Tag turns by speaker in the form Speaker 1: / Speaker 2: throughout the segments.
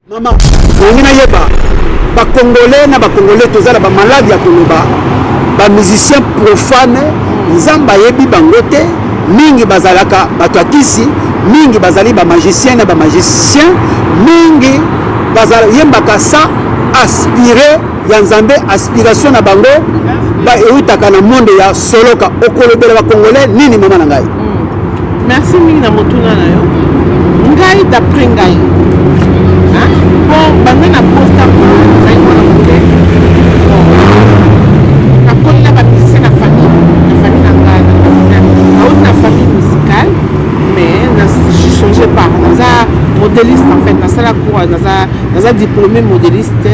Speaker 1: Maman, on a yeba, ba Congolais na ba Congolais tozala ba malade ya koloba, ba musiciens profanes, nzamba yebi bangote, mingi bazalaka batwakisi, mingi bazali ba magicien na ba magicien, mingi bazala yembaka sa aspirer ya nzambe aspiration na bango ba eutaka na monde ya soloka okolobela ba Congolais nini mama na ngai.
Speaker 2: Merci mingi na motuna na yo. Ngai d'après ngai. Bon, banga na posta ko ngai mwana mule. Na konna ba bise na famille na ngai. Na famille musicale, mais je changeais pas. Naza modéliste en fait, na sala quoi, naza diplômé modéliste,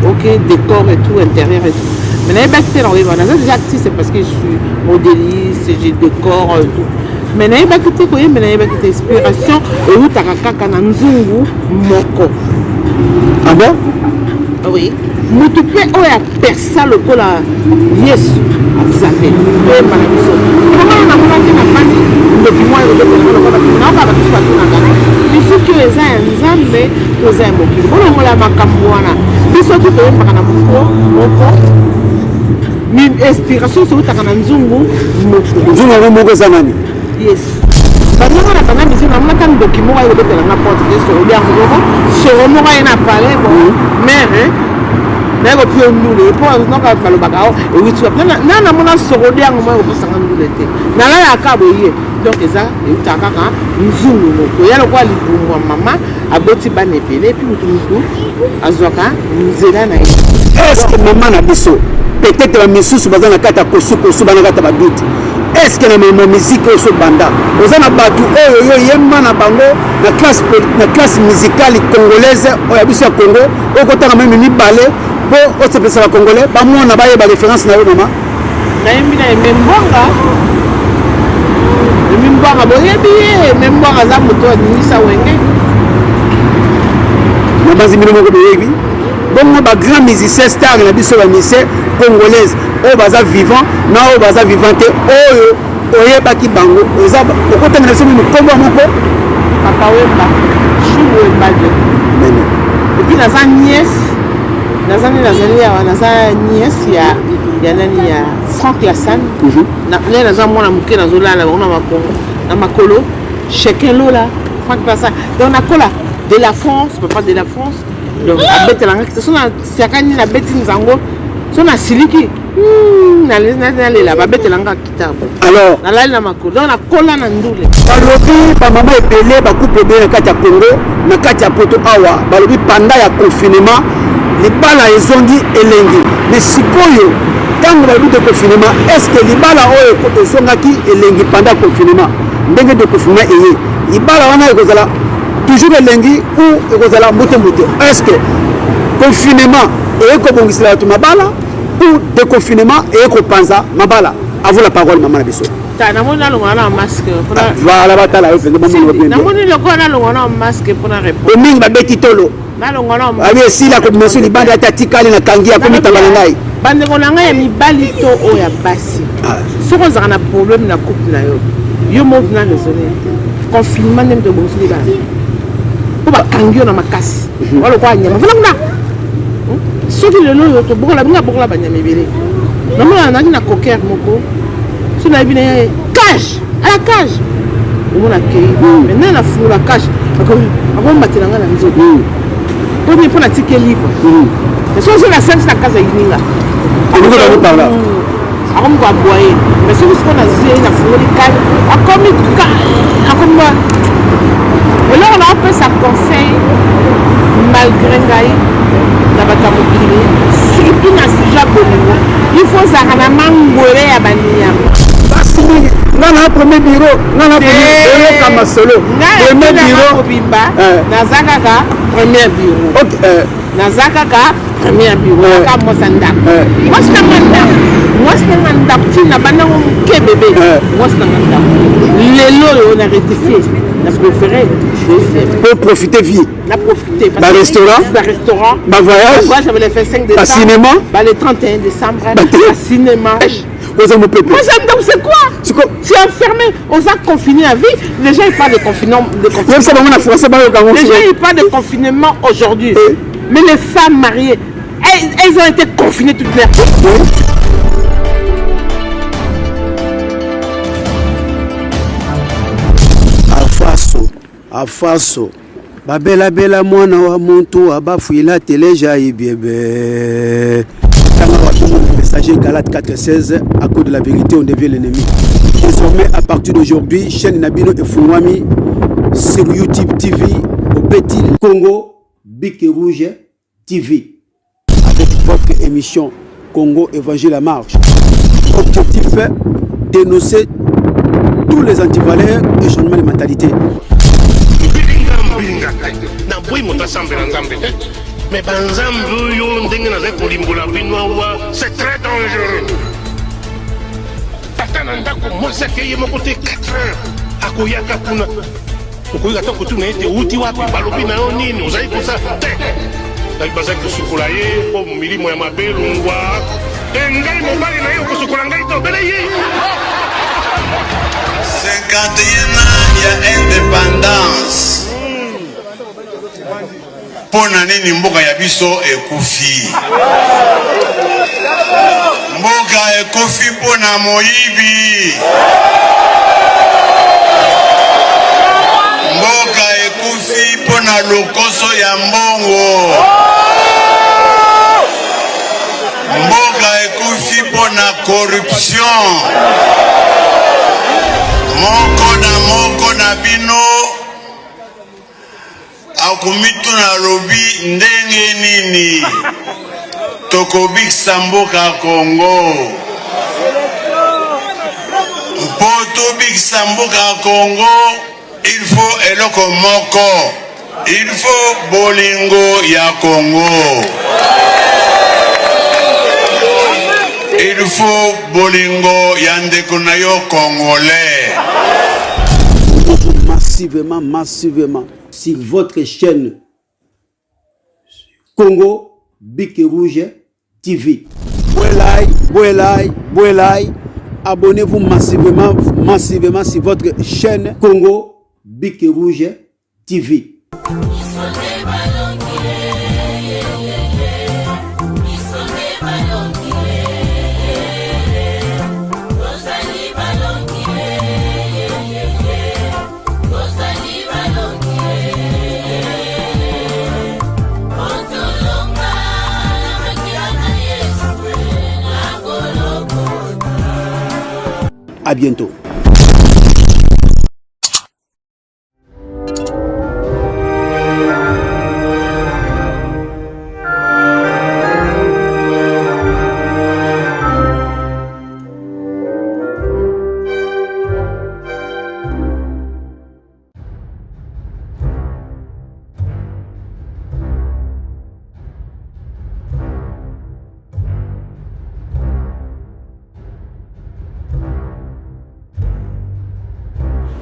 Speaker 2: OK, décor et tout, intérieur et tout. Mais na ba te na naza déjà actrice c'est parce que je suis modéliste, j'ai décor et tout. Mais na ba te ko yemba na ba te inspiration et où ta kaka na nzungu moko.
Speaker 1: Ah bon?
Speaker 2: Oui. Mutupe oya persa lokola Yesu azape. Et manabiso. Comment on a monté na fani depuis moi le lokola na ba biso ba tuna ngana. Biso ki eza nzambe toza mokili. Bona mola makambo wana. Biso tu to yemba na moko. Ni inspiration so utaka na nzungu moko.
Speaker 1: Nzungu moko za nani?
Speaker 2: Yes. Bango na bana biso na mata document wa yobetela na porte de so bien so mo ga ina parler bon mais na ko pio ndule po no ka balobaka o witu na mona sokodi yango mo ko sanga ndule te na la ya ka boye donc eza utaka ka nzungu moko ya lokwa libumwa mama aboti banepele puis mutu azwaka nzela na
Speaker 1: est-ce que maman na biso peut-être la misusu bazana kata kosuko subana kata baduti. Est-ce que na musique au banda ozana batu oyo yemba na bango na classe musicale congolaise oya biso ya Congo okotanga même ni balé bo osepesa ba Congolais ba mona ba yeba référence na yo mama
Speaker 2: na yembi na membonga bo yebi membonga za moto ni sa wenge
Speaker 1: na bazi mino moko de yebi bon ba grand musicien star na biso ba musicien congolaise oyo baza vivant na oyo baza vivante oyo oyebaki bango eza okotanga na biso mikombo moko
Speaker 2: papa wemba chou wemba de et puis naza nièce naza nièce ya nani ya Franck Lassane na le naza mwana muke nazolala bango na makolo chacun lola Franck Lassane donc nakola de la France papa de la France donc abetelanga so na siakani na beti nzango so na siliki nalela babetelanga kitabo
Speaker 1: alors
Speaker 2: nalali na makolo donc nakola na ndule
Speaker 1: balobi bamama ebele bakupe ebele na kati ya Congo na kati ya poto awa balobi panda ya confinement libala ezongi elengi mais sikoyo ntango balobi de confinement est ce que libala oyo ezongaki elengi panda ya confinement ndenge de confinement eye libala wana ekozala toujours elengi ou ekozala mbutembutu est ce que confinement ekobongisela bato mabala ou déconfinement ekopanza mabala à vous la parole maman biso
Speaker 2: ta namoni alongwa na masque
Speaker 1: voilà batala yo fenge maman
Speaker 2: namoni lokona alongwa na masque pour na répondre
Speaker 1: o mingi babeti tolo
Speaker 2: nalongwa na
Speaker 1: abi esila ko meso libanda ya tikali na kangi ya komi tabana ngai
Speaker 2: bandeko na ngai ya mibali to oya basi soko nzaka na problème na couple na yo mo na raisonner confinement nem de bonso libanda ko bakangi yo na makasi wala kwa nyama vula soki lelo yo to bokola bokola banyama ebele namona nani na coquer moko so na bina cage à la cage omona ke maintenant na fula cage ako matela ngana nzoto to ni pona tike libre so la scène na casa yininga
Speaker 1: ako ko parla
Speaker 2: ako mko aboye mais so ko na zie na fula cage akomi et là on a fait ça conseil malgré ngai na batamokili surtout na sujet bolingo il faut zaka na mangwele ya baniama
Speaker 1: basi ngana premier bureau ngana premier kama solo premier bureau
Speaker 2: bimba nazaka ka premier bureau
Speaker 1: OK
Speaker 2: nazaka ka premier bureau ka mosanda mwasna manda tina banango ke bébé mwasna manda lelo yo na rectifier na préféré
Speaker 1: pour profiter vie
Speaker 2: na profiter
Speaker 1: ba restaurant ba voyage
Speaker 2: j'avais les fait 5 décembre
Speaker 1: ba cinéma
Speaker 2: ba le 31 décembre ba cinéma Moi, donc c'est quoi? Tu es enfermé, on s'est confiné à vie. Les gens, ils parlent de confinement. Les gens, ils parlent de confinement aujourd'hui. Mais les femmes mariées, elles ont été confinées toute leur vie.
Speaker 1: Afaso. Babela bela mwana wa muntu abafuila teleja ibiebe. Messager Galate 4:16, à cause de la vérité on devient l'ennemi. Désormais à partir d'aujourd'hui, chaîne Nabino et Fouwami sur YouTube TV au petit Congo Bic et Rouge TV avec votre émission Congo Évangile à marche. Objectif dénoncer tous les antivaleurs et changements de mentalité.
Speaker 3: Mais c'est très dangereux. Tata Nandako, moi, c'est qu'il y a mon côté 4 ans. À Koyaka Puna. Pourquoi il y a tant que tout n'a été outil wapi, balobi na onini, vous avez tout ça. Avec Bazak de Soukolaye, pour Mili Moyamabe, Lungwa. Et Ngai Mobali na yo, pour Soukolangai, Tobelaye.
Speaker 4: 51 ans, il y a indépendance. Pona nini mboka ya biso ekufi. Mboka ekufi pona moyibi. Mboka ekufi pona lokoso ya mbongo. Mboka ekufi pona corruption. Moko na bino akumitu na lobi ndenge nini tokobikisa mboka Congo mpo tobikisa mboka Congo il faut eloko moko il faut bolingo ya Congo il faut bolingo ya ndeko na yo congolais
Speaker 1: massivement sur votre chaîne Congo Bic et Rouge TV. Abonnez-vous massivement sur votre chaîne Congo Bic et Rouge TV. À bientôt.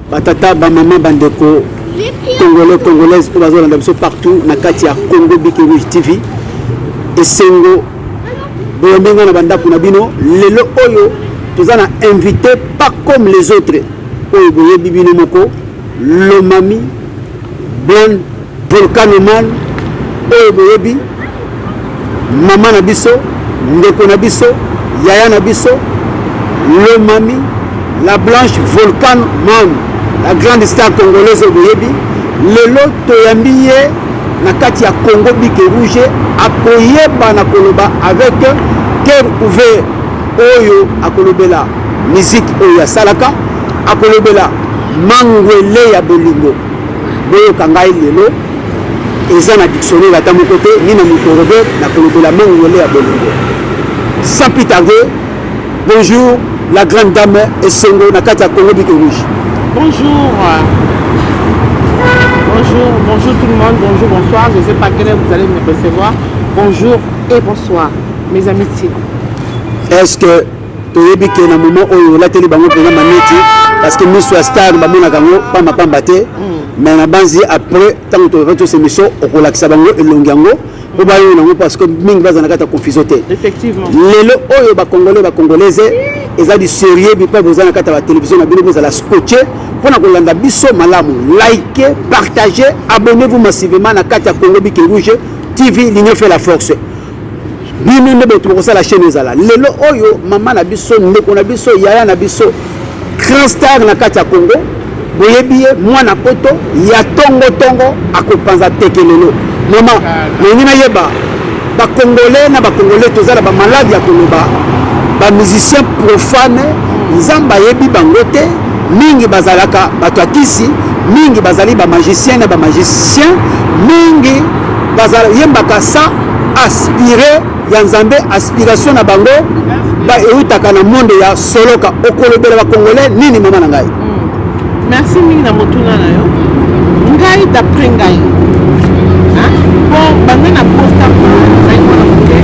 Speaker 1: Batata, maman, bandeko, congolais, congolaises, partout, Nakatia, Congo Bic et Rouge TV, et Sengo, Boyamenga na bandako na bino, lelo oyo, tous on invité pas comme les autres, oyo boye bibino moko, Lomami, Blonde, Volcanoman, oyo boye bi, maman na biso, ndeko na biso, yaya na biso, Lomami, la blanche Volcan Man, la grande star congolaise Oboyebi, lelo toyambiye na kati ya Congo Bic et Rouge akoyeba na koloba avec cœur ouvert oyo akolobela musique oyo ya salaka akolobela mangwele ya bolingo boyo kangai lelo eza na dictionnaire ata moko te ni na moto Robert na kolobela mangwele ya bolingo. Sans plus tarder, bonjour la grande dame Esengo Nakatia Congo Bic et Rouge.
Speaker 2: Bonjour. Bonjour tout le monde, bonjour, bonsoir. Je ne sais pas quelle heure vous allez me recevoir. Bonjour et bonsoir, mes amitiés.
Speaker 1: Est-ce que tu as vu qu'à un moment où la télé parce que nous sommes stars, nous sommes pas battés, mais on a basé après, tant que tu as fait ces missions, on a relaxé et longango. Parce que nous avons confusion.
Speaker 2: Effectivement.
Speaker 1: Les Congolais, Congolaises, eza du sérieux bipa vous en kata la télévision na bino vous allez scotcher pour na kolanda biso malamu likez partagez abonnez-vous massivement na kata Congo Biki Rouge TV l'union fait la force bino ne beto ko la chaîne ezala lelo oyo mama na biso ndeko na biso yaya na biso grand star na kata Congo boyebiye mwana poto ya tongo akopanza tekelelo mama nina yeba ba congolais na ba congolais tozala ba malade ya koloba ba musicien profane nzamba yebi bangote mingi bazalaka bato akisi mingi bazali ba magicien na ba magicien mingi bazala yembaka sa aspirer ya nzambe aspiration na bango ba eutaka na monde ya soloka okolobela ba congolais nini mama na ngai.
Speaker 2: Merci mingi na motuna na yo ngai d'après ngai bon bango na posta ngai mwana moke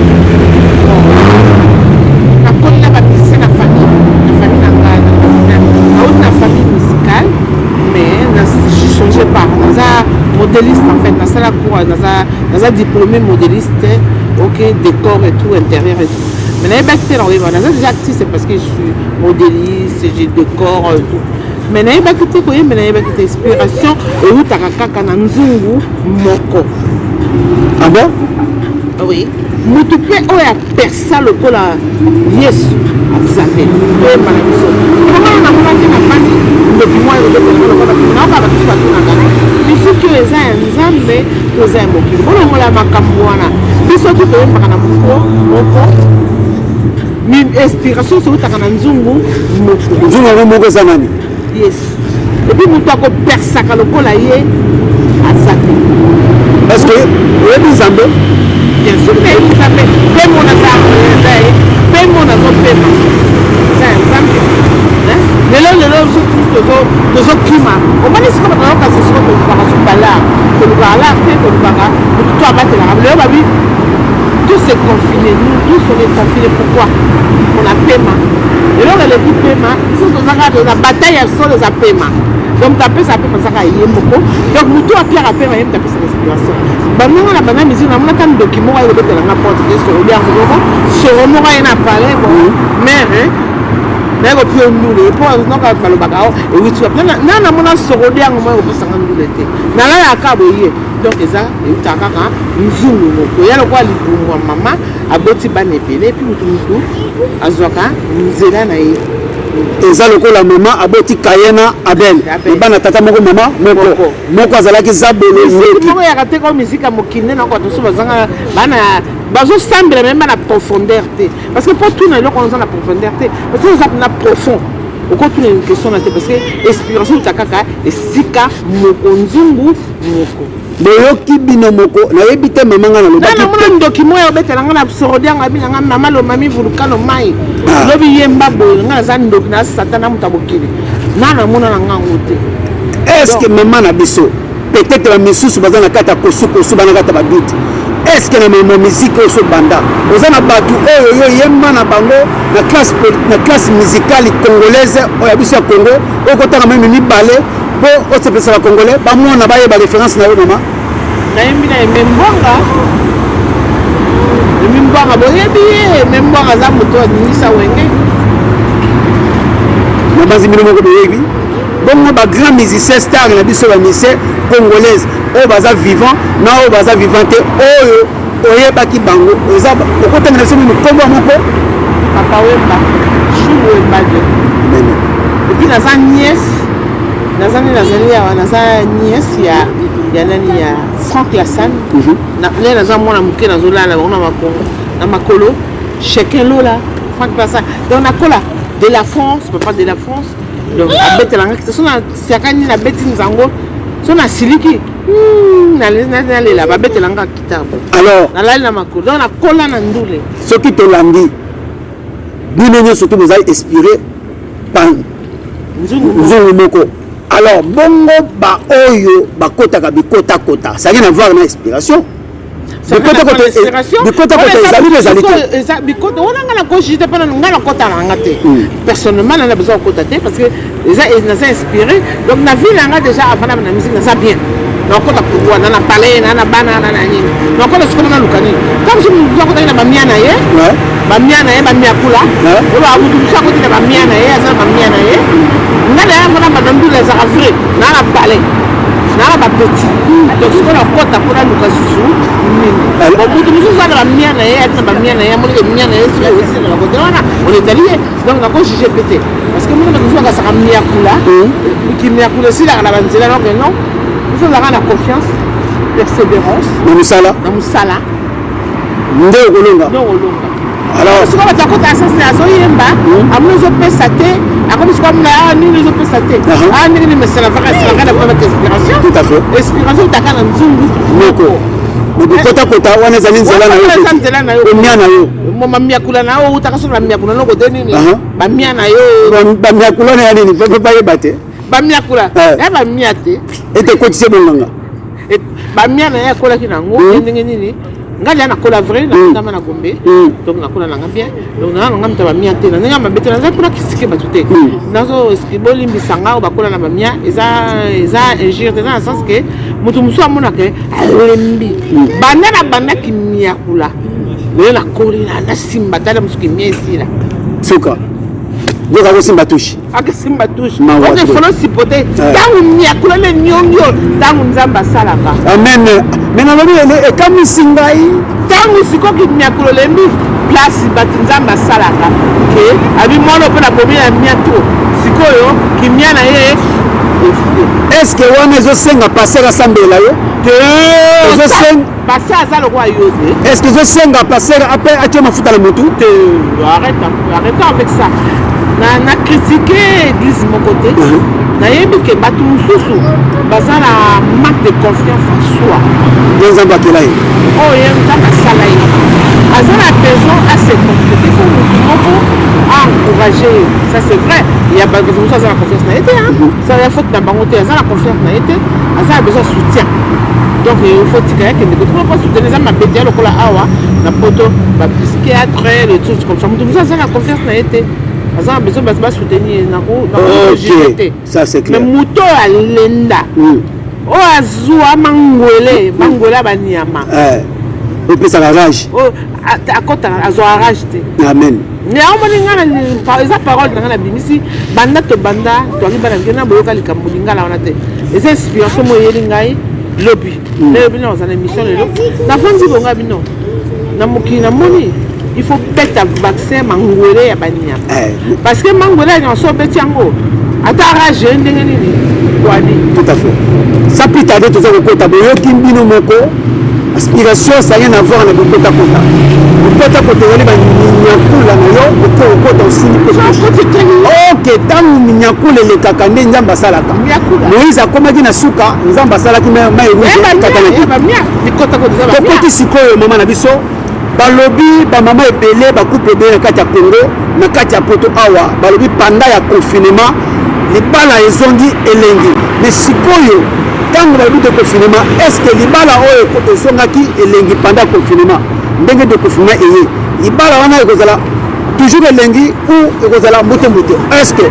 Speaker 2: nakolela bapise na famille na ngai autre na famille musicale mais je changeais pas naza modéliste en fait nasala cours naza diplômé modéliste ok décor et tout intérieur et tout mais nayebaki te na koyeba naza déjà actrice c'est parce que je suis modéliste j'ai décor et tout mais nayebaki te koyemba nayebaki te inspiration eutaka kaka na nzungu moko.
Speaker 1: Ah bon?
Speaker 2: Oui. Mutu pe oyo apersa lokola Yesu azape oyemba na biso omona na monaki na fandi ndoki mwa lokola naoka bakiso batunaka misuki oyo eza ya nzambe to eza ya mokili bolongola makambo wana biso tu toyembaka na moko inspiration soutaka na nzungu
Speaker 1: moko eza nani?
Speaker 2: Yesu epuis mutu akopersaka lokola ye aza te
Speaker 1: est-ce que oyebi nzambe
Speaker 2: bien sûr nayebi nzambe mpe mona eza ye mpe mona azopema eza ya nzambe lelo tozokima omoni siko bato naokasi siko tolukaka sobalar tolukaka lar te tolukaka mutu to abatelaka lelo babi tous se confinés nous tous on est confinés pourquoi on a pema lelo eleki pema biso tozaka toza bataille ya solo eza pema donc tapesa pema ezaka ye moko donc mutu apiaka pema ye mutu apesa respiration bandongo na banda misiki namonaka ndoki moko ayekobetelanga porte te soroliango moko soro moko aye na palais bon mare nayekopia ndule po noka balobaka o ewiti wapi na namona soroliango moko ekopesanga ndule te nalalaka boye donc eza eutaka kaka nzungu moko ya lokola libumu ya mama aboti bana ebele epuis mutu azwaka nzela na ye
Speaker 1: eza lokola mama aboti kayena abel ebana tata moko mama moko azalaki zabelo
Speaker 2: moko yaka te kao misika mokinde na kwato so bazanga bana bazosambela meme bana profondeur te parce que po tuna eloko oza na profondeur te parce que oza na profond okotuna une question na te parce que inspiration uta kaka esika moko nzungu moko
Speaker 1: boyoki bino moko nayebi te mama nga nalobaki
Speaker 2: namona ndoki moya obetelanga na sorodianga abinanga mama lomami vulkano mai lobi yemba boye nga naza ndoki na satana mutu abokili namona na ngango te
Speaker 1: est-ce que mama na biso peut-être bamisusu baza na kati ya kosukosu bana kati ya baduti est-ce que na mema miziki oyo so banda oza na bato oyo yo yemba na bango na classe musicale congolaise oyo ya biso ya Congo okotanga meme mibale po osepesa ba congolais bamona bayeba référence na yo mama
Speaker 2: nayembi na membwanga boyebi ye membwanga aza moto adingisa wenge
Speaker 1: na banzi bino moko boyebi bongo bagrand musicien star na biso bamusicien congolaise oyo baza vivant na oyo baza vivant te oyo oyebaki bango eza okotanga na biso mimi kombo moko
Speaker 2: papa wemba chou wemba de epuis naza nièce naza nièce ya nani ya Franck Lassane le naza mwana moke nazolala bango na makolo chacun lola Franck Lassane donc nakola de la France papa de la France donc abetelanga kite so na siaka nini nabeti nzango so na siliki nalela babetelanga kitabo
Speaker 1: alors
Speaker 2: nalali na makolo donc nakola na ndule
Speaker 1: soki tolandi bino nyonso to bozali inspiré par nzungu moko alors bongo ba oyo bakotaka bikota ça rien à voir na inspiration bikota ezali te
Speaker 2: bikota wana nga na cogité mpona nga na kota na nga te personnellement nana besoin kokota te parce que naza inspiré donc na ville yanga déjà avant na musique naza bien nakota pourquoi nana palais nana bana nana nini nakota sikomo naluka nini ta comme si nous avons dit ma miana ye ma miana ye ma miakula on va vous dire ça côté de ma miana ye ça ma miana ye ngala ya mona madame les Afrique na la palais na ba petit donc ce qu'on a kota pour la Lucas Susu bon pour nous ça la miana ye ça ma miana ye mon miana ye c'est aussi la côté on est allé donc on a quoi juger pété parce que moi nous avons ça miakula qui miakula si la banzela non nous avons la confiance persévérance na musala
Speaker 1: nde okolonga alors
Speaker 2: ce qu'on va dire quand ça c'est azoyemba amuno zo pesa te akomi siko amuna ni zo pesa te ni mais c'est la vraie avec inspiration
Speaker 1: tout à fait
Speaker 2: inspiration takana nzungu
Speaker 1: moko kota wana ezali nzela na yo omia na yo
Speaker 2: mamiakula na yo utaka sola miakula no kote nini bamia na yo
Speaker 1: bamiakula na ya nini bayeba te
Speaker 2: bamiakula ya bamia te
Speaker 1: ete kotise bonganga
Speaker 2: bamia na ye akolaki nango ndenge nini ngai ya nakola vrai nakotama na gombe donc nakola nanga bien donc nanga mita bamia te na ndenge ya mabe te naza mpona kisike bato te nazo eski bolimbisanga oyo bakola na bamia eza injure te eza na sens ke moto mosusu amonaka alembi banda na bandaki miakula lelo nakoli nasimba tala mosuki mia esila
Speaker 1: suka yoka kosimba tushe
Speaker 2: akisimba tushe ote folo sipote tangu miakula le nyongyo tangu nzamba asalaka
Speaker 1: amen mais nalobi ekamwisi ngai
Speaker 2: tangu sikoki miakula lembi place bato nzamba asalaka ke abi mwana mpe na bomi ya mia to sikoyo kimia na ye
Speaker 1: est-ce que wana ezosenga paster asambela yo
Speaker 2: paster aza lokwa yo te
Speaker 1: est-ce que ezosenga paster ape atie mafuta na motu
Speaker 2: te arrête avec ça na critiquer église mon côté nayebi ke bato mosusu baza na manque de confiance en soi
Speaker 1: ye nzambe akela ye
Speaker 2: oyo ye nzambe asala ye aza na besoin assez concrété fo motu moko encourager ça c'est vrai ya bato mosusu aza na confiance na ye te ça ya faute na bango te aza na confiance na ye te aza na besoin soutien donc il faut tika yakende koto moko soutenir eza mabe te ya lokola awa na poto bapsychiatre le truc comme ça motu mosusu aza na confiance na ye te aza besoin bato basoutenir
Speaker 1: ok ça c'est clair
Speaker 2: mais moto alenda oyo azwa mangwele abaniama
Speaker 1: opesaka rage
Speaker 2: akotaka azwa rage te
Speaker 1: amen
Speaker 2: omoni nga eza parole na nga na bimisi banda to banda toangi bana mike na boyoka likambo lingala wana te eza inspiration mo eyeli ngai lobi nayebi na oza na émission lelo nafandi bonga bino na mokili namoni il faut beta vaccin mangwele ya baniama parce que mangwele ya nyonso obeti yango ata rage ndenge nini kwani
Speaker 1: tout à fait sapitade toza kokota boyoki mbino moko aspiration ça rien à voir na bokotakota ezali banyakula na yo oke okota osili ok ntango minyakula elekaka nde nzambe asalaka moïse akomaki na suka nzambe asalaki mai rougetokoti sikoyo mama na biso balobi bamama ebele bakuple ebele na kati ya congo na kati ya poto awa balobi panda ya confinement libala ezongi elengi mais sikoyo ntango balobi de confinement est ce que libala oyo ezongaki elengi panda ya confinement ndenge de confinement eye libala wana ekozala toujours elengi ou ekozala mbutembutu est ce que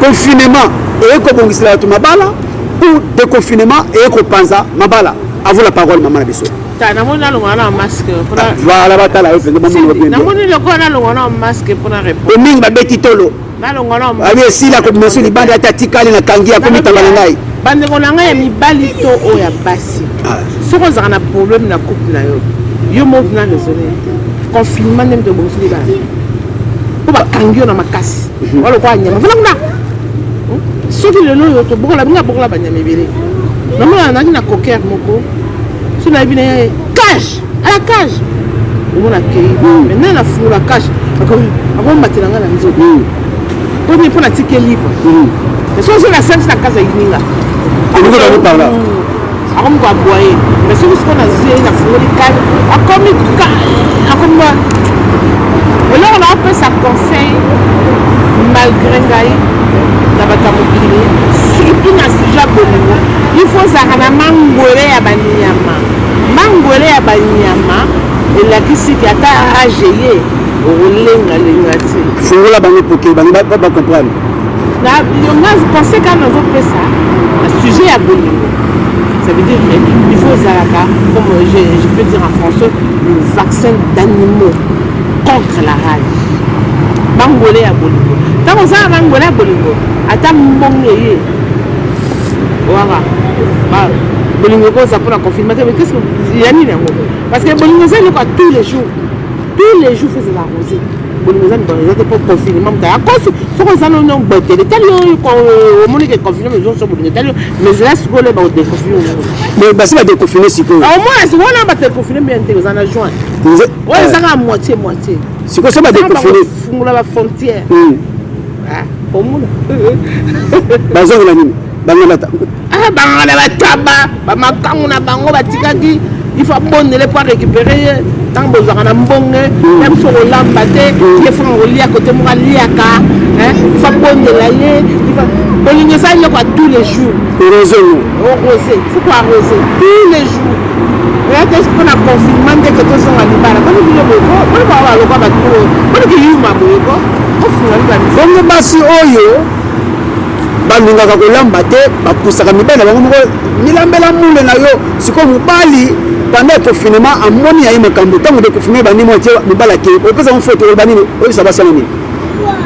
Speaker 1: confinement eye kobongisela bato mabala ou déconfinement eye kopanza mabala à vous la parole maman na biso
Speaker 2: namoni nalongwa na masque
Speaker 1: voilà batala yo mpenza
Speaker 2: namoni lokola nalongwa na masque mpona répondre
Speaker 1: omingi babeti tolo
Speaker 2: nalongwa na
Speaker 1: abi esila kobimeso libanda ata tikali na kangi akomi tamba na ngai
Speaker 2: bandeko na ngai ya mibali to oyo ya basi soki ozalaka na problème na couple na yo yo moko na raisonné confinement ndenge tobongisili bana mpo bakangi yo na makasi walokwa nyama vana kuna soki lelo oyo tobokola binga bokola banyama ebele namona naki na coquer moko so nayebi na ye cage ala cage omona kei maintenant nafungola cage akomatela nga na nzoto poni mpo natiki libre mais soki na sensi na kasa yininga akomi koaboye mais soki siko nazwi nafungoli cage akomi eloko na opesa conseil malgré ngai na bato ya mokili surtout na sujet bolingo il faut ozalaka na mangwele ya banyama elakisiki ata rage ye okolengalenga te
Speaker 1: fungola bango poke bango bacomprendre
Speaker 2: nga pense kaka nazopesa na sujet ya bolingo Ça veut dire qu'il faut Zalaka, comme je peux dire en français, le vaccin d'animaux contre la rage. Bangolé à Bolingo. Tant qu'on a Bangolé à Bolingo, à ta mbongé. Voilà. Bolingo, ça pour la confirmation. Mais qu'est-ce qu'il y a mis là? Parce que Bolingo, c'est tous les jours. Tous les jours, c'est la rosée. Bolingo, c'est pour confinement. À cause, ce qu'on a non boité. Les talions, au monde qui est confiné, mais ils sont Bolingo. Mais là, ce qu'on est déconfiné.
Speaker 1: Mais c'est pas déconfiné, si quoi.
Speaker 2: Au moins, si on a déconfiné, bien ils en ont joint. Oui, ça va à moitié.
Speaker 1: C'est quoi ça va déconfiné?
Speaker 2: On a la frontière. Au monde.
Speaker 1: Bazon la mine. Bangalata.
Speaker 2: Ah, Bangalata, Bamakanguna Bango, Batikaki. Il faut abonner les poids récupérer. Tant que vous avez un bon, même sur le lambaté, il faut rouler à côté de moi, liaka. Il faut abonner l'aller. Il faut ça tous les jours. Arroser. Il faut arroser tous les jours. Qu'est-ce qu'on a confinement dès que tout sont à l'Ibara? Quand vous voulez, on va avoir le quoi, on dit qu'il y a un
Speaker 1: basi oyo balingaka kolamba te bapusaka mibali na bango moko milambela mule na yo sikoyo mobali pendant confinement amoni yaye makambo ntango de confinement bandi motie mobali akei opesa mo foto oyo banini oyebisa basala nini?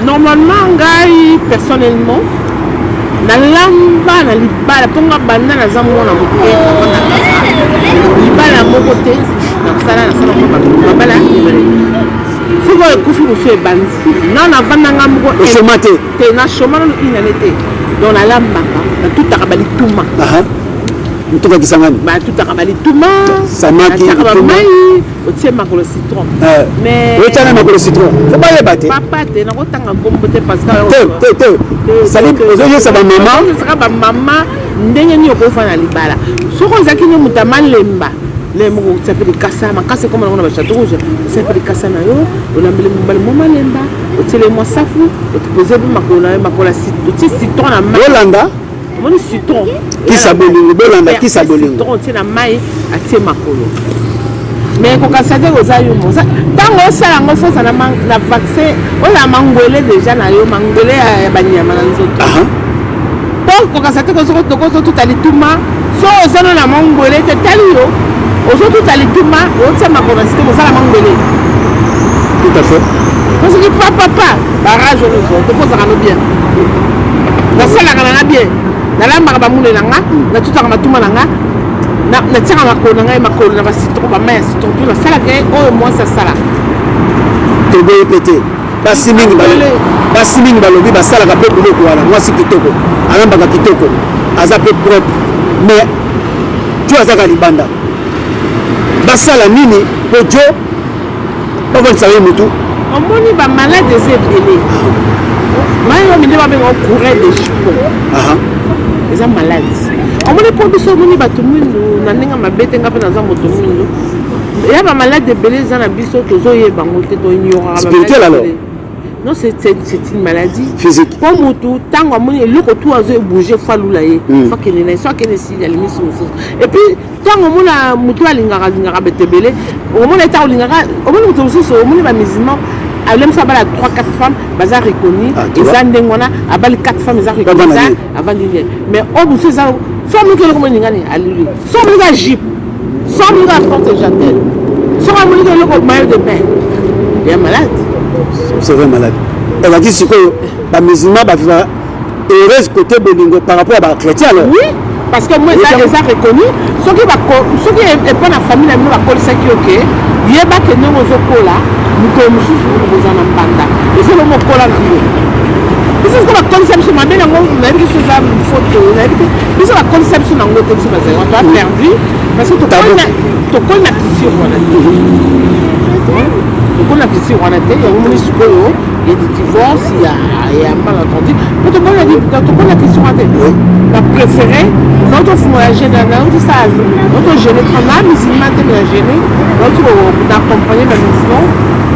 Speaker 2: Normalement ngai personnellement nalamba na libala mponga banda naza mwana moke libala moko te nakosala mabala siko ekufi mosu ebandi na navandanga moko
Speaker 1: eshoma te
Speaker 2: na shoma nano inane te donc nalambaka natutaka balituma
Speaker 1: mutuka kisangani
Speaker 2: batutaka balituma
Speaker 1: samaki
Speaker 2: bamai otie makolo citron mais
Speaker 1: otiana makolo citron fo bayeba te
Speaker 2: papa te nakotanga nkombo te parce
Speaker 1: que sali ozoyesa
Speaker 2: bamama ndenge nini okofa na libala soki ozalaki ne moto amalemba lemba otia mpe likasa makasi ekoma nango na bachateau rouge otia mpe likasa na yo olambeli mobali mwa malemba otiele mwa safu otipose mpe makolo na yo makolo otie citron na mai
Speaker 1: olanda
Speaker 2: omoni citron
Speaker 1: kisa bolingo bolanda kisa bolingo
Speaker 2: citron otie na mai atie makolo mais kokasa te koza yo mo ntango osala yango fosa na vaccin oza mangwele déjà na yo mangwele ya banyama na nzoto mpo kokasa te kozotuta lituma so ozana na mangwele te tali yo ozotuta lituma otia makolo na site mosala mangwele
Speaker 1: tout à fait
Speaker 2: soki papa barage oyo tokozaka no bien nasalaka nanga bien nalambaka bamule nanga natutaka matuma nanga natiaka makolo na ngai makolo na bacitron bamai ya citron mpe nasalaka ye oyo mwasi asala
Speaker 1: toboye pe te basi mingi balobi basalaka mpe biloko wana mwasi kitoko alambaka kitoko aza mpe propre mais jo azaka libanda basala nini mpo jo bavandisaka ye motu
Speaker 2: omoni bamalade eza ebele mai oyo minde babenga courant de jupon eza malade omoni mpo biso omoni bato mwindu na ndenge mabe te nga mpe naza moto mwindu ya bamalade ebele eza na biso tozoyeba yango te toignoraka
Speaker 1: spirituel alors
Speaker 2: non c'est une maladie
Speaker 1: physique
Speaker 2: mpo motu ntango amoni eloko tu azoebouge fo alula ye fo akende na ye so akende esili alimisi mosusu epuis ntango omona motu alingaka bato ebele omona ete olingaka omoni moto mosusu omoni bamusulman alemisa abala 3-4 femmes baza reconni eza ndenge wana abali 4 femmes eza reconni eza avandi ndie mais oyo mosusu eza so omoniki eloko moningani aluli so omoniki a jipe so omoniki a porte jatel so omoniki eloko maillot de bain ya malade
Speaker 1: c'est vrai malade ezalaki sikoyo bamusulman bavivaka heureuse côté bolingo par rapport à bachrétien alors
Speaker 2: oui parce que moi eza reconnu soki epa na famille na bino bakolisaki oke yebake ndenge ozokola mokolo mosusu okoza na mbanda ezolo mokola na yo biso siko bakonisa biso mabe nango nayebi biso eza foto nayebi te biso bakonisa biso nango te biso bazali bato aperdu parce que tokoli na pisure wana te tokoli na pisure wana te yango moni sikoyo ya de divorce ya malentendu po tokoli na pisure wana te bapréféré naotofungola gene naotisala naotogene na musulman te na gene naoti naccompagne bamusulman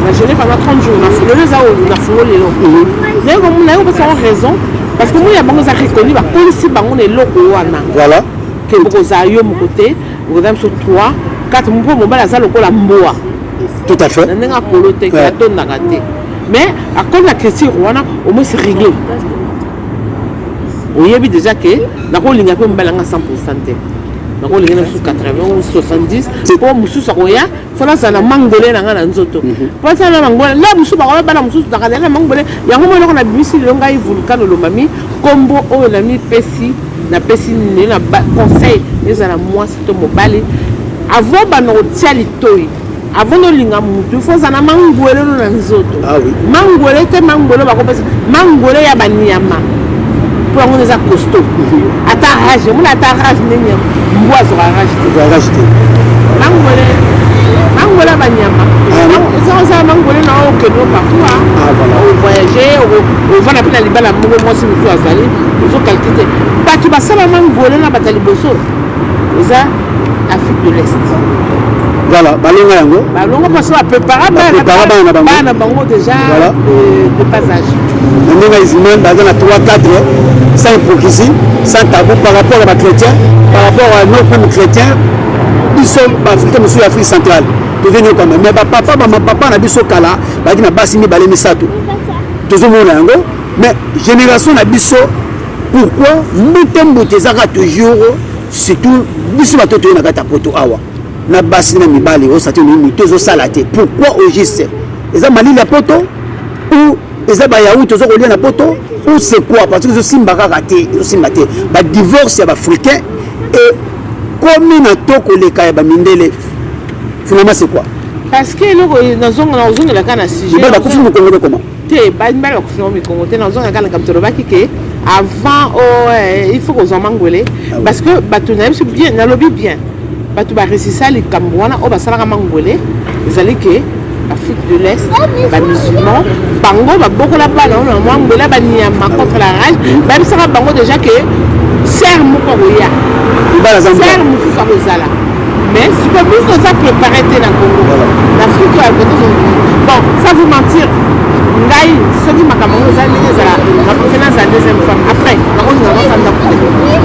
Speaker 2: na gene pendant 30 jours nafungoli eza nafungo lelo nayebi mpesa ngo raison parce que moi ya bango eza reconnu bakolisi bango na eloko wana
Speaker 1: voilà
Speaker 2: ke bokozala yo moko te bokozala biso 3 4 mpo mobali aza lokola mboa
Speaker 1: tout à fait
Speaker 2: na ndenge akolo te ke atondaka te mais akoli na culture wana au moins c'est réglé oyebi déjà ke nakolinga mpe mobali anga 100% te nako lingana sous 80 ou 70 pour mususu akoya fona sana mangolé na ngana nzoto pour ça na mangolé là mususu ba bana mususu na mangolé yango mo loko na bimisi longa i volcano lo mami kombo o na mi pesi na pesi ni na conseil ezala moi sito mobali avant bana otia litoi avant de linga mutu faut sana mangolé lo na nzoto
Speaker 1: ah oui
Speaker 2: mangolé te mangolé ba ko pesi mangolé ya banyama pour on les a costaud ata rage mon ata rage nenya mboazo rage mangolé banyama ça mangolé na o kedo partout on voyager on va na pena libala mo mo si mutu azali zo calculer ba tu ba sala mangolé na batali boso ça Afrique de l'Est.
Speaker 1: Voilà, balonga yango.
Speaker 2: Balonga parce que préparer bana bango déjà de passage.
Speaker 1: On est ici dans 3-4 sans hypocrisie, sans tabou par rapport à les chrétiens, par rapport à nos peuples chrétiens, ils sont africains monsieur Afrique centrale. Devenir comme mais papa maman papa na biso kala, ba ki na basimi balé misato. Tozo mona yango, mais génération na biso pourquoi mutembote zaka toujours surtout biso batoto na kata poto awa. Na basi na mibali o sati ni tozo salate pourquoi au juste eza mali la poto ou eza ba yaout tozo kolia na poto ou c'est quoi parce que je simba raté je simba té ba divorce ya ba africain et comme na toko le kaya ba mindele finalement c'est quoi
Speaker 2: parce que le nazonga la kana sujet
Speaker 1: ba kufi mu Congo comment
Speaker 2: te ba mbala kufi mu Congo te nazonga kana kamtoro bakike avant il faut qu'on en mangolé parce que bato na bien na lobby bien bato ba resisa les Cambouana o basala mangolé ezali ke Afrique de l'Est ba musulman bango ba boko la bala on mangolé ba niama contre la rage même ça bango déjà que serre moko ya
Speaker 1: bala zamba
Speaker 2: serre mufu fa kozala mais si que plus de ça préparer te na Congo l'Afrique a bon ça vous mentir ngai soki makambo ezali ezala na préférence à deuxième femme après na on na sanda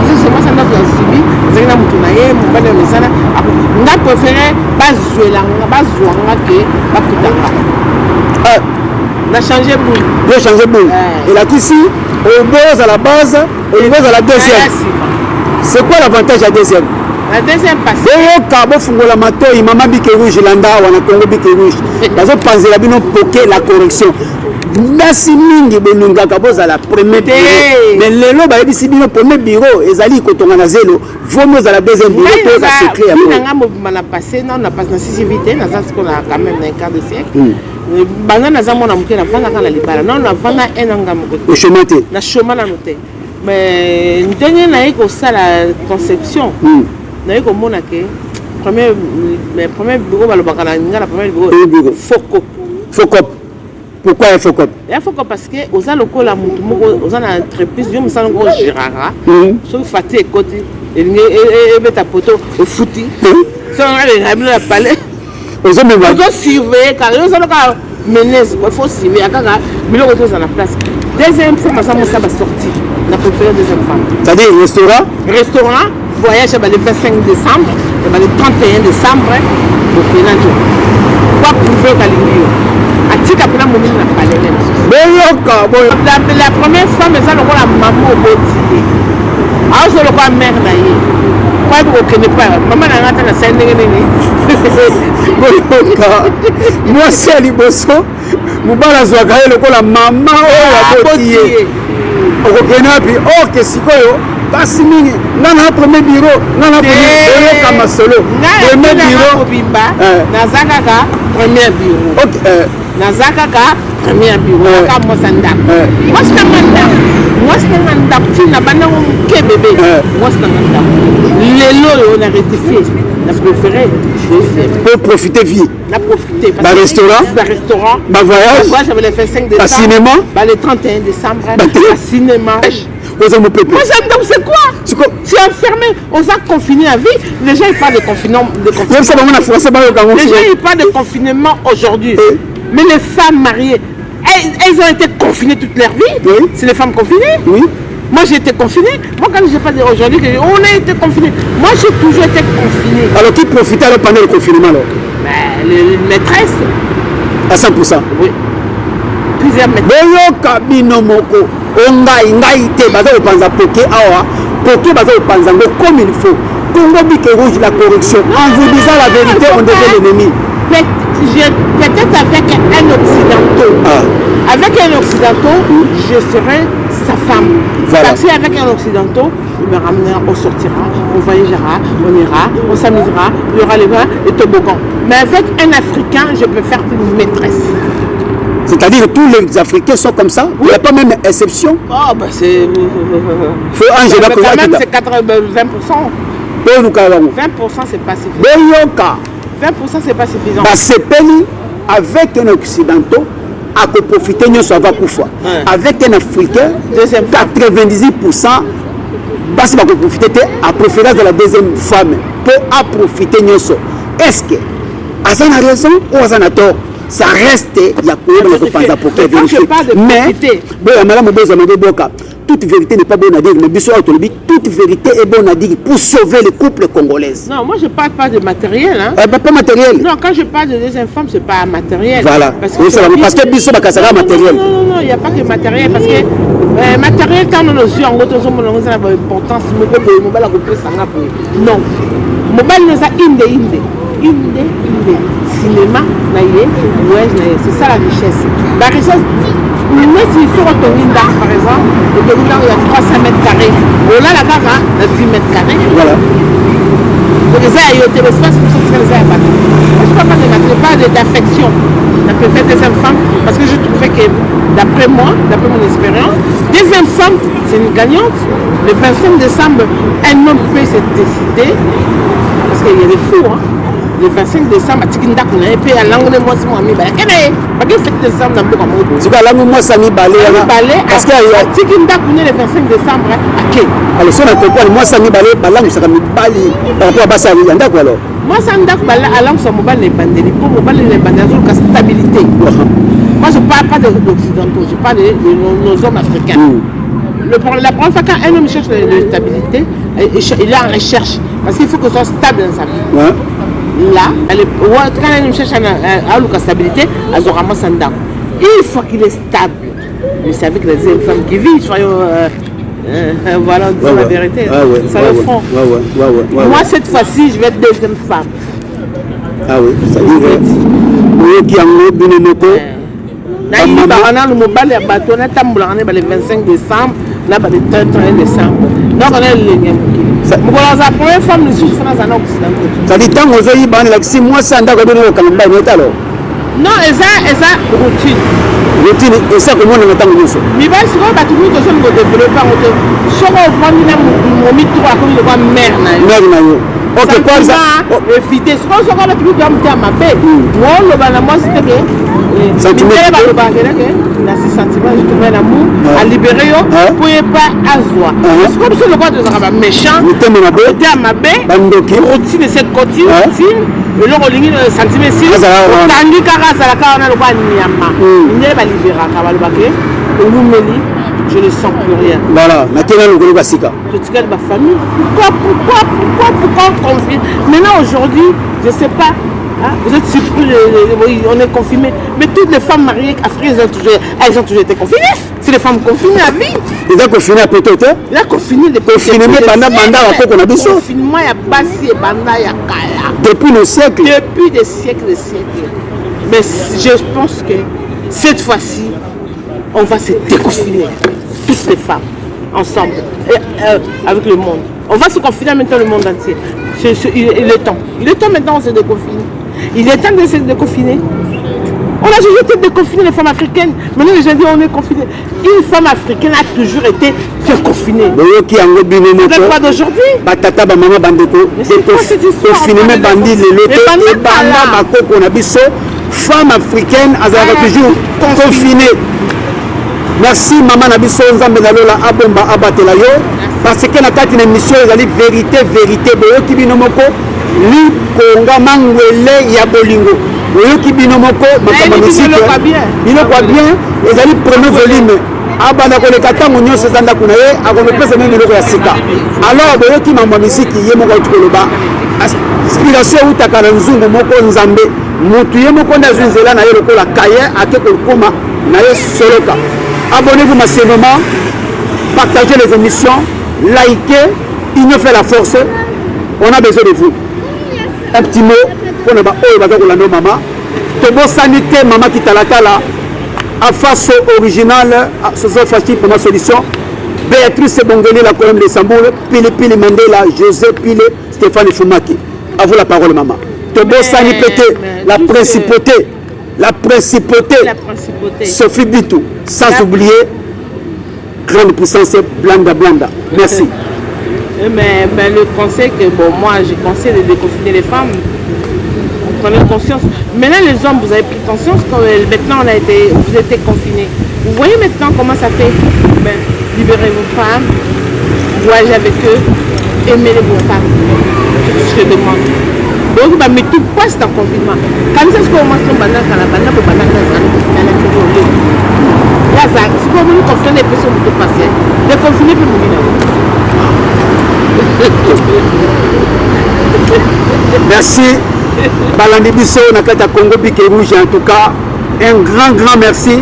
Speaker 2: c'est moi sanda pour subi c'est na mutu na ye mbana mesana nga préféré bazwanga ke bakutanga na changer boule
Speaker 1: de changer boule et là ici au base à la base au niveau à la deuxième c'est quoi l'avantage à deuxième
Speaker 2: la deuxième passe
Speaker 1: et kabo fungola matoi mama bike rouge landa wana Congo bike rouge bazo panzela bino poker la correction nasi mingi benungaka boza la première bureau mais lelo ba yebisi bino premier bureau ezali kotonga na zelo vomo za la deuxième bureau to ka secret ya
Speaker 2: nga mobima na passé non na passe na 6 vite na ça qu'on a quand même un quart de siècle banga na zamona muke na vanga kana libala non na vanga enanga muke
Speaker 1: au chemin te
Speaker 2: na chemin na noté mais ndenge na eko sala conception na eko mona ke premier bureau balobaka na ngala premier bureau foko pourquoi il faut comme il faut parce que aux lokola mutu moko aux entreprise yo musana ngo girara so fati ekoti et beta poto au footy so on les ramène la palais
Speaker 1: aux hommes
Speaker 2: on surveiller car yo ça loka menace il faut surveiller kaka biloko to za na place deuxième fois ça mo ça va sortir na préféré deuxième fois
Speaker 1: c'est-à-dire restaurant
Speaker 2: voyage le 25 décembre et le 31 décembre au Pénanto quoi prouver Kalingio atika pena moni na palais la première femme ça le la maman au botile a so le quoi mère na ye quoi ko kene pas maman na ngata na sende ngene
Speaker 1: moi c'est liboso mubala zwaka ye lokola mama oyo abotiye okokena pi ok sikoyo kasi mingi ngana premier bureau ngana premier kama solo premier bureau
Speaker 2: bimba nazaka premier bureau
Speaker 1: ok
Speaker 2: nazaka premier bureau ka mosanda moi c'est manda tina bana ke bébé moi c'est manda lelo on a rectifié la préféré
Speaker 1: pour profiter vie
Speaker 2: la profiter
Speaker 1: ba restaurant ba voyage
Speaker 2: j'avais le 25 décembre
Speaker 1: cinéma
Speaker 2: le 31 décembre cinéma
Speaker 1: moi
Speaker 2: j'aime c'est quoi tu es enfermé on s'est confiné à vie les gens ils parlent de confinement
Speaker 1: même ça on a français
Speaker 2: les gens ils parlent de confinement aujourd'hui mais les femmes mariées elles ont été confinées toute leur vie c'est les femmes confinées moi j'ai été confinée moi quand j'ai pas dit aujourd'hui on a été confinés moi j'ai toujours été confinée
Speaker 1: alors qui profitait alors pendant le confinement alors
Speaker 2: les maîtresses
Speaker 1: à 100%
Speaker 2: oui plusieurs maîtresses
Speaker 1: boyoka bino moko ngai te baza kopanza poke awa poke baza kopanza ngo comme il faut Congo bique rouge, la corruption. En vous disant la vérité, on devient l'ennemi.
Speaker 2: Peut-être avec un Occidental. Avec un Occidental, je serai sa femme.
Speaker 1: Voilà.
Speaker 2: Parce qu'avec un Occidental, il me ramènera, on sortira, on voyagera, on ira, on s'amusera, il y aura les vins et toboggans. Mais avec un Africain, je peux faire une maîtresse.
Speaker 1: C'est-à-dire que tous les Africains sont comme ça. Il n'y a pas même exception.
Speaker 2: Oh, bah c'est.
Speaker 1: Faut Angela
Speaker 2: quand même,
Speaker 1: Koya
Speaker 2: c'est 20%. 20% c'est pas suffisant. 20% c'est pas suffisant.
Speaker 1: C'est péni avec un Occidental à profiter de son Koufa. Avec un Africain, 98% parce qu'on profiter à préférence de la deuxième femme pour profiter de ça. Est-ce que Azan a raison ou Azan a tort? Ça reste, il y a pour vérifier. Mais, toute vérité n'est pas bonne à dire, mais toute vérité est bonne à dire pour sauver les couples congolaises.
Speaker 2: Non, moi je ne parle pas de matériel. Hein.
Speaker 1: Pas matériel.
Speaker 2: Non, quand je parle de deuxième femme, ce n'est pas matériel.
Speaker 1: Voilà. Parce que Bissot va matériel.
Speaker 2: Non, il n'y a pas que matériel. Parce que matériel, quand on a su en gros, on a l'importance. Non. Mobile nous a inde. Cinéma, c'est ça la richesse. La richesse, même s'il faut retourner par exemple, il y a 300 mètres carrés. On a la carte, 10 mètres carrés.
Speaker 1: Voilà.
Speaker 2: Donc, ça, il y a l'espace pour se faire les abattus. Je ne parle pas d'affection. La préférée deuxième femme, parce que je trouvais que, d'après moi, d'après mon expérience, deuxième femme, c'est une gagnante. Le 25 décembre, un homme peut se décider, parce qu'il y a des fous, hein. Le 25 décembre, et puis à l'angle moi c'est moi ami balé. Parce que 5 décembre dans le monde.
Speaker 1: C'est pas l'angle moi ça mi balé.
Speaker 2: Parce que Tikinda connaît le 25 décembre à quai.
Speaker 1: Alors si on comprend moi ça mi balé, balangue ça mi balé. Par rapport à Bassali, on d'accord alors.
Speaker 2: Moi ça ndak balé à l'angle sur mobile les bandeli pour mobile les bandeli sur la stabilité. Moi je parle pas de l'occidentaux, je parle de nos hommes africains. La première fois qu'un homme cherche la stabilité, il est en recherche parce qu'il faut que ce soit stable dans sa vie. Là, quand elle cherche à la stabilité, elle aura Sanda. Une fois qu'il est stable, mais c'est avec les femmes qui vivent, soyons. Voilà, on dit la vérité. Ça le fond. Moi, cette fois-ci, je vais être deuxième femme.
Speaker 1: Ah oui, ça dit oui, qui a un binonoko.
Speaker 2: On a le mobile à bateau, on a tambouré le 25 décembre, on a le 31 décembre. Donc, on a le lien. La première femme ne souffre pas en Occident.
Speaker 1: Ça dit tant aux oeufs, si moi ça n'a pas de calendrier, alors.
Speaker 2: Non, et ça, routine.
Speaker 1: Routine, et ça, comment on entend le son.
Speaker 2: Mais bien sûr, tout le monde se développe par autre. Soit on voit mon mythe, comme il voit mère. Ok, quoi ça? Éviter. Soit on voit tout le monde à ma paix. Moi, c'était bien. Sentiment. C'est sentiment, je trouve l'amour à libérer, pour ne pas avoir. Parce que comme c'est le droit de faire méchant, côté à ma baie, routine de cette routine, et là on ligne le sentiment ici, tandis qu'à la car on a le droit de Niama. Il n'est pas libéré à Kabalbaké, au Moumeli, je ne sens plus rien. Voilà,
Speaker 1: maintenant le groupe Asika.
Speaker 2: Je te ma famille. Pourquoi on confie? Maintenant aujourd'hui, je ne sais pas. Hein? Vous êtes surpris, on est confinés. Mais toutes les femmes mariées africaines, elles ont toujours été confinées. C'est les femmes confinées à vie.
Speaker 1: Ils ont confiné à peut-être.
Speaker 2: Ils ont confiné les
Speaker 1: confinement pendant qu'on a besoin.
Speaker 2: Confinement, il y a Bassi et Banda, il y a Kaya.
Speaker 1: Depuis nos siècles.
Speaker 2: Depuis des siècles et des siècles. Mais je pense que cette fois-ci, on va se déconfiner. Toutes les femmes, ensemble, avec le monde. On va se confiner maintenant le monde entier. Il est temps. Il est temps maintenant de se déconfiner. Il est temps de se déconfiner. On a toujours été déconfinés, les femmes africaines. Maintenant, les gens disent on est confinés. Une femme africaine a toujours été confinée. C'est quoi d'aujourd'hui?
Speaker 1: Batata, maman, bandeko. Confinement, bandit, les lotés, et banda, bakoko, on a biso. Femme africaine, elles ont toujours confinées. Merci maman Nabiso Nzambe Nalola Abomba Abatela yo parce que na kati na émission ezali vérité boyoki bino moko li konga mangwele ya bolingo boyoki bino moko makambo musique bino kwa bien ezali premier volume abana koleka ntango nyonso eza ndako na ye akonopesa meme eloko ya sika alors boyoki mambo misiki ye moko tukoloba inspiration utaka na nzungu moko nzambe mutu ye moko nda nzela na ye lokola kaye ake kokoma na ye soloka. Abonnez-vous massivement, partagez les émissions, likez, Union fait la force. On a besoin de vous. Un petit mot pour ne pas oublier maman. Tobo sanité maman qui talatala. À face originale, ce sont facile pour ma solution. Béatrice Bongeli, la colonne de Samboul, Pili Mandela, José Pile, Stéphane Fumaki. À vous la parole, maman. Tobo sanité, la principauté. La principauté. Sophie Bitou, sans oublier grande puissance Blanda. Merci.
Speaker 2: Mais le conseil que moi je conseille de déconfiner les femmes. Prenez conscience. Maintenant les hommes, vous avez pris conscience quand maintenant vous êtes confinés. Vous voyez maintenant comment ça fait. Libérez vos femmes, voyagez avec eux, aimez vos femmes. C'est ce que je demande. Donc, mais tout passe dans le confinement. Quand c'est ce qu'on mange, on va si vous voulez confiner les personnes, vous pouvez passer. Déconfiner pour nous.
Speaker 1: Merci. Balandi Bisso, Nakata Congo Biké Rouge, en tout cas, un grand merci.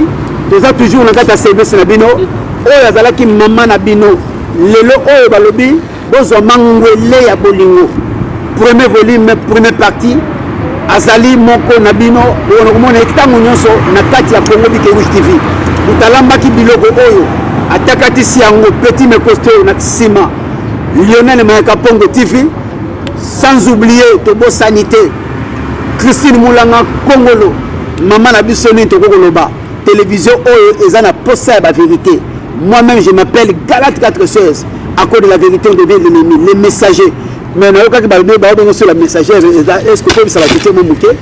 Speaker 1: Nous avons toujours Nakata service Nabino. Oh, Yazalaki Maman Nabino. Lelo Oh Balobi, Bozo Mangwele ya Bolingo. Premier volume, première partie. Azali Moko Nabino, on est tant Nyonso, Nakati ya Congo Biké Rouge TV. Utalambaki biloko oyo atakati siango petit mais costaud na sima Lionel Mayaka Pongo TV, sans oublier Tobo Sanité, Christine Moulanga Kongolo, Maman Nabisoni Tokoloba, télévision oyo ezana posa la vérité. Moi-même je m'appelle Galate 416. À cause de la vérité on devient l'ennemi, les messagers. Mais on a eu sur la messagère. Est-ce que vous savez que mon bouquet?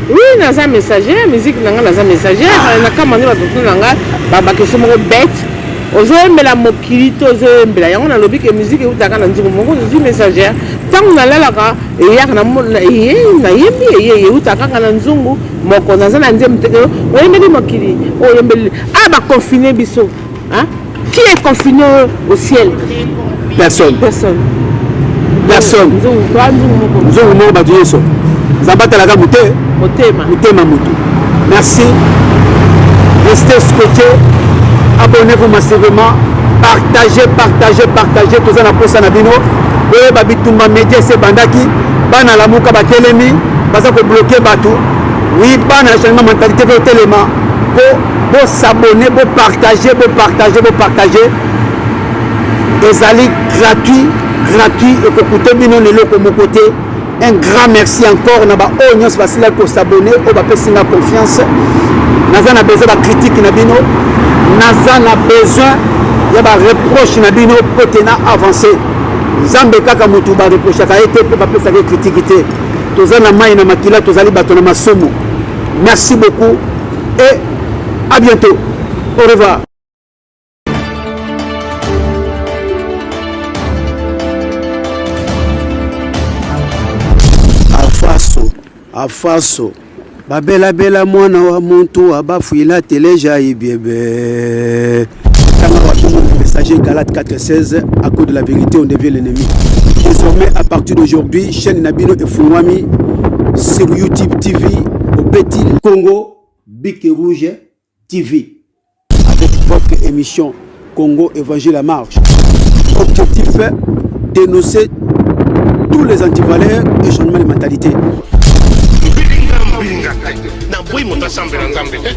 Speaker 2: Oui, dans un messager, musique dans un messager, na kama nini batutu nanga ba question moko bête. Ozo mbela mokilito ozo mbela yango na lobi que musique utaka na nziko moko ozo messager. Tant na lalaka eya na na yembi utaka na nzungu moko na zana nzembe tekelo oyembeli mokili oyembeli ba confiné biso. Hein? Qui est confiné au ciel?
Speaker 1: Personne. Nzungu moko batuyeso. Zabata la gamute. Mutema Moutou. Merci. Restez scotchés. Abonnez-vous massivement. Partagez. Tout ça na posa na bino. Oye babitumba média c'est bandaki. Bana la muka batelemi. Basa ko bloquer batu. Oui, bana la changement mentalité pour téléma. Pour s'abonner, pour partager. Ezali gratuit et que coûter bino ne le comme côté. Un grand merci encore. Naba Onions facile pour s'abonner. On va passer la confiance. Nazana besoin de critique nabino. Nazana besoin de reproche nabino pour tenir avancer. Zambe kaka mutu ba reproche ka été pour pas passer critique. Tozana mai na makila tozali batona masomo. Merci beaucoup et à bientôt. Au revoir. Afaso babela mwana wa muntu abafuila teleja ibiebe kama watu messager Galate 416 à cause de la vérité on devient l'ennemi. Désormais à partir d'aujourd'hui chaîne Nabino et Fungwami sur YouTube TV au petit Congo Biké Rouge TV avec votre émission Congo Évangile à marche. Objectif dénoncer tous les antivaleurs et changements de mentalité.
Speaker 3: Na boy motasambe na nzambe te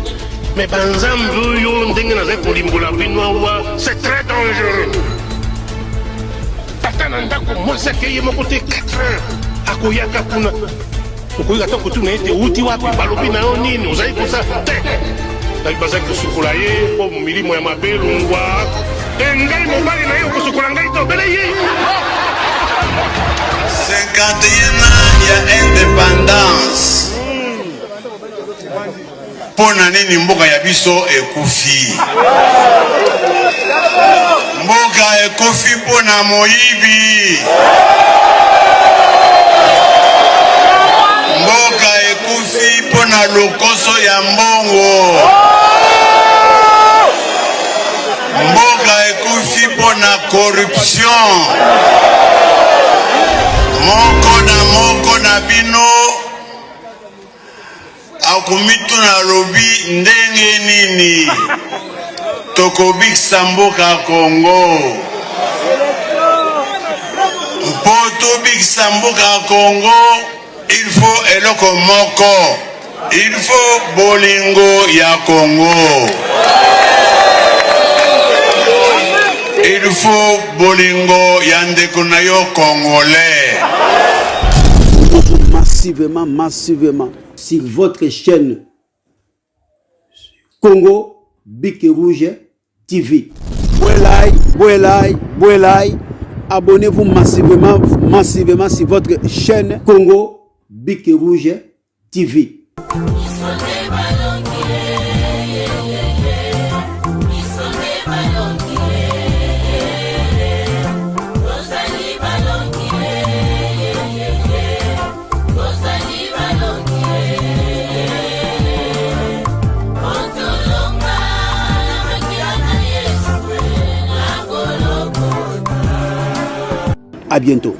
Speaker 3: mais banzambe yo ndenge na zeko limbola binoa c'est très dangereux tata na ndako mwasi akeye moko te 4 heures akoyaka kuna okoyika ta kotuna ete uti wapi balobi na yo nini ozali kosa te bazali kosukola ye po milimo ya mabe lungwa ngai mobali na ye okosukola ngai to bele ye
Speaker 4: 51 ans ya indépendance. Pona nini mboka ya biso ekufi? Mboka ekufi pona moyibi. Mboka ekufi pona lokoso ya mbongo. Mboka ekufi pona corruption. Moko na bino akumitu na lobi ndenge nini tokobikisa mboka Congo mpo tobikisa mboka Congo, il faut eloko moko. Il faut bolingo ya Congo. Il faut bolingo ya ndeko na yo congolais.
Speaker 1: Massivement sur votre chaîne Congo Bic Rouge TV. Bouelai. Abonnez-vous massivement sur votre chaîne Congo Bic Rouge TV. À bientôt.